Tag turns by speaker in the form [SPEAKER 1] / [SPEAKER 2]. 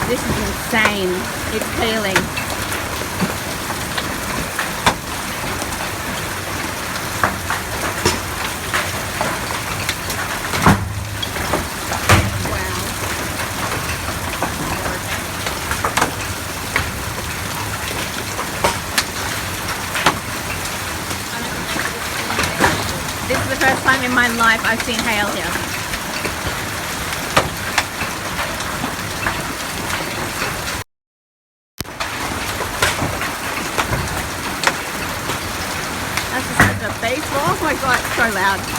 [SPEAKER 1] This is insane. It's peeling. This is the first time in my life I've seen hail here. That's just like a baseball. Oh my god, it's so loud.